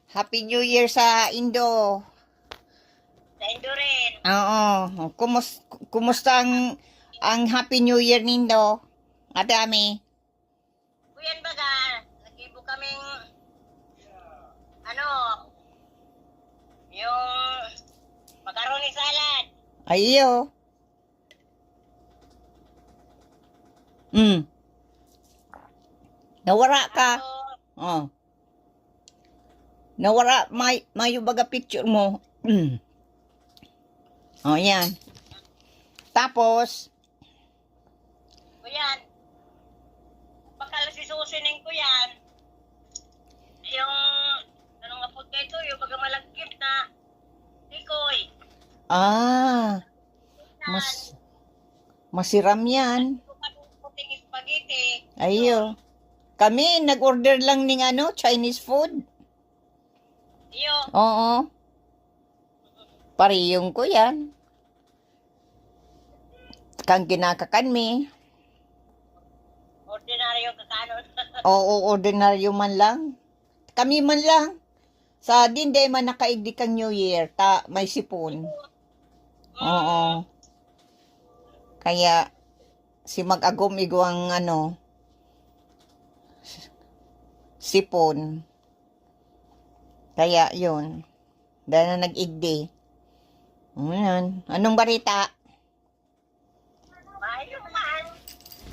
Happy New Year sa Indo. Sa Indo rin. Oo. Kumusta ang Happy New Year nindo? Ate Ami. Kuyan baga, nagibo kaming, ano, yung macaroni salad. Ayo. Nawara ka. Tapos, Oh. Nawara, mayo baga picture mo. Oh, yan. Tapos, kuyan, bakal si susining kuyan, yung, ano nga po kayo yung baga malagkit na tikoy. masiram yan. Puting spaghetti. Ayo. Kami, nag-order lang ng Chinese food. Iyo, Oo. Pariyong ko yan. Kang kinakakan mi. ordinaryo kakanon. Oo, ordinaryo man lang. Kami man lang. Sa dinde man nakaigdi kang New Year, may sipon. Oo. Kaya, si mag-agom igo ang sipon. Kaya, yun. Dahil na nag-igdi. Ayan. Anong barita? Mayo man.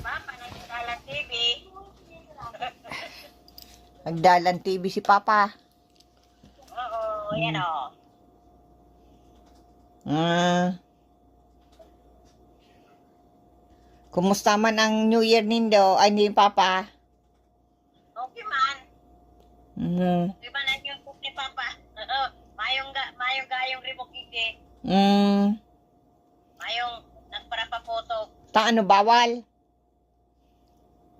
Papa, nagkala TV. Nagdalan TV si Papa. Oo, yan o. Kumusta man ang New Year nindo? Ay, ni Papa. Okay man. Di ba na yung cook ni Papa? Mayong gayong ribokige. Mayong nagpara pa photo. Taano bawal?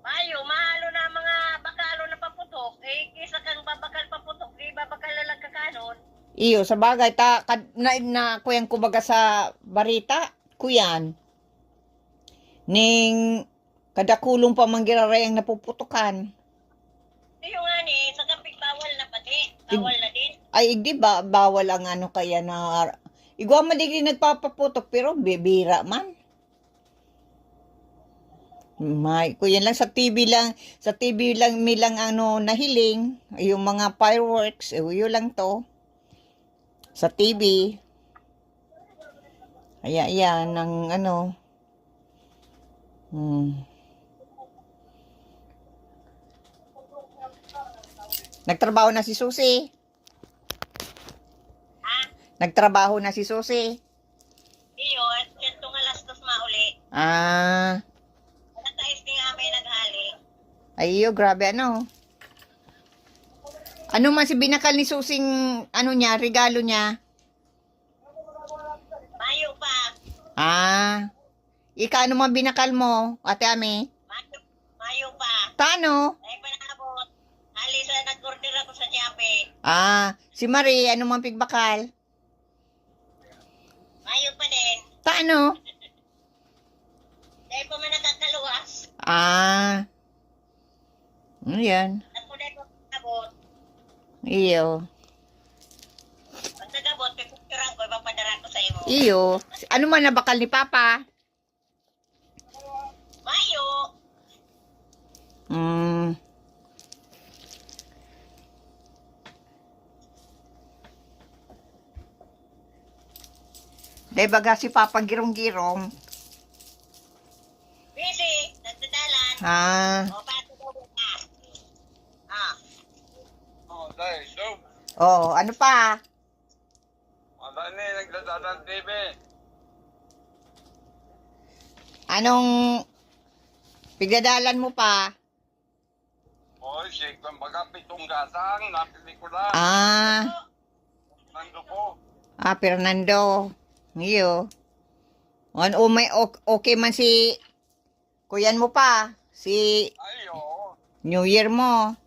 Mayo, mahalo na mga bakalo na paputok. Eh, kisa kang babakal paputok, di babakal lalag kakanon. Iyo, sa bagay, na kuyan kumbaga sa barita, kuyan. Ning, kadakulong pa manggiraray ang napuputukan. Yung nga ni, sa kapig bawal na pati. Bawal na din. Ay, di ba, bawal ang kaya na, igwa madigli nagpapaputok, pero bibira man. Kuyan lang sa TV lang milang nahiling, yung mga fireworks, yun lang to. Sa TV. Kaya yan, ang Nagtrabaho na si Susi. Ha? Nagtrabaho na si Susi. Iyo, at ito nga lastos mauli. Natais ni amin naghali. Ayo, grabe Ano man si binakal ni Susing, niya, regalo niya? Mayo pa. Ika ano man binakal mo, Ate Ami? Mayo pa. Tano? Ay panabot. Hali sa nag-order ako sa Shopee. Si Marie, ano man pigbakal? Mayo pa din. Tano? Dahil pa man nakakaluwas. Yan. Ako dahil pa panabot. Iyo. Pag nagabot, may picturean ko, ipapadara ko sa imo. Iyo. Ano man nabakal ni Papa? Mayo. Dahil baga si Papa girong-girong. Busy. Nagdadalan. O, pato daw ka. Oh, dahil, so, Ano pa? wala ni, nagdadaan TV. Anong pigdadalan mo pa? Oh, shake lang baga, pitong gasang, napili ko lang. Nando ko. Fernando. Iyo. Okay man si kuyan mo pa. Si Ayo, New Year mo.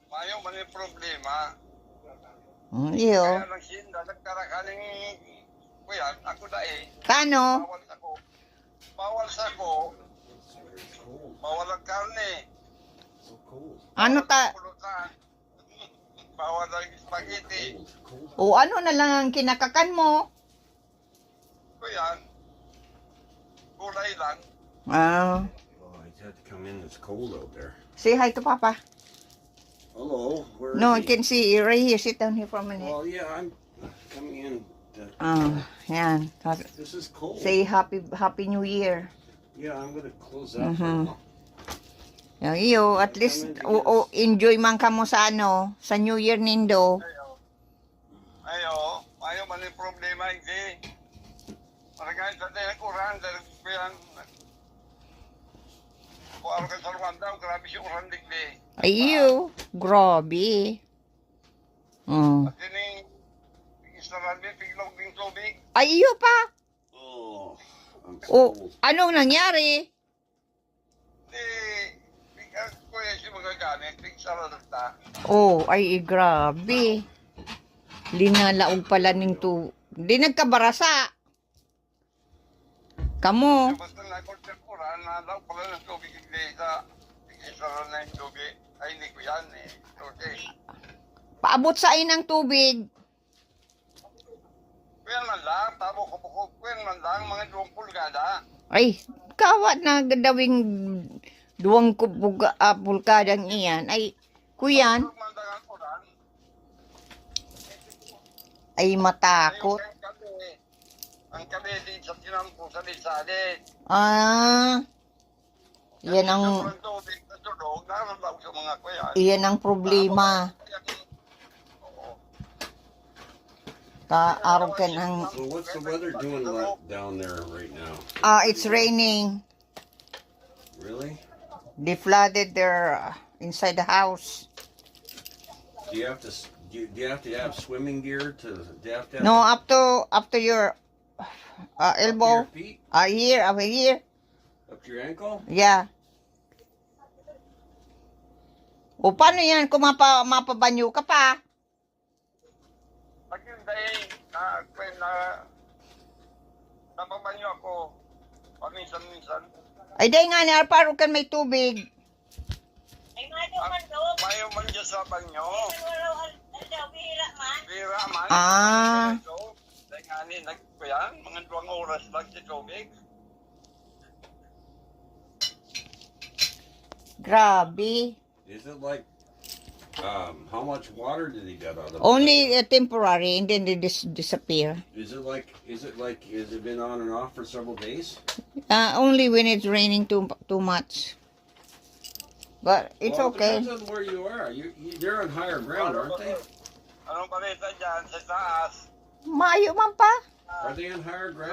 mayo man yung problema. Iyo. Kaya lang sinda, nagkarakaling, kuya, ako na eh. Kano? Bawal sa ko. Bawal ang karne. Ano ta? Pulutan. bawal ang spaghetti. O ano na lang ang kinakakan mo? So yan, kulay lang. Ah, Oh, I had to come in. It's cold out there. say hi to Papa. Hello. Where No, is you he? can see right here. Sit down here for a minute. Well, yeah, I'm coming in. Yan. This is cold. Say happy New Year. Yeah, I'm gonna close that. Mhm. for now. Yung iyo, at least enjoy man ka mo sa ano, sa New Year nindo. Ayaw man yung problema, hindi. Maragay sa tayo kuran, dahil ko yan. Kung araw ka sa Rwanda, grabe siya kuran digli. Ayo, grabe. Oh. At yun yung isarami, piglog ng tubig. Ayo pa. Oh, I'm Oh, cold. anong nangyari? Bigas ko yan siya magagamit, pigsara ta. Oh, ay grabe. Linalaog pala ning to. Di nagkabarasa. Kamo. Basta na ako sa kuran, nalaw pala ng tubig digli sa pigsara na yung tubig. Ay, hindi ko yan eh. Okay. Paabot sa inang tubig. Kuyan man lang, tabo ko buko. Kuyan man lang, mga 2 pulgada. Ay, kawat na gadawing duwang pulkadang iyan. Ay, kuyan, Mandangan kuran. ay matakot. Ang kabe din sa tinampo sa lisade. Ah, yan ang, Sa tubig sa tulog, naramdaman sa mga kuya. iyan ang problema. Araw ka ng, So what's the weather doing down there right now? it's raining. Really? They flooded their inside the house. Do you have to? Do you have to have swimming gear to? Do you have to have No, up to your up to elbow. your feet, Here, over here. up to your ankle? Yeah. O paano yan kung mapabanyo ka pa? Pag yun dahil napabanyo ako paminsan-minsan. Ay, dahil nga ni Arparo kan may tubig. Ay, madyo man doon. Mayo man dyan sa banyo. Wala, bihira man. Bira man. Ah. Dahil nga ni, nagkuyan, mga 2 oras lang sa tubig. Grabe. Is it like? How much water did he get out of it? Only temporary and then they disappear. Is it been on and off for several days? Only when it's raining too much. But it's Well, it okay. depends on where you are. They're on higher ground, aren't they? Anong balita dyan sa taas? Mayo man pa. Are they on higher ground?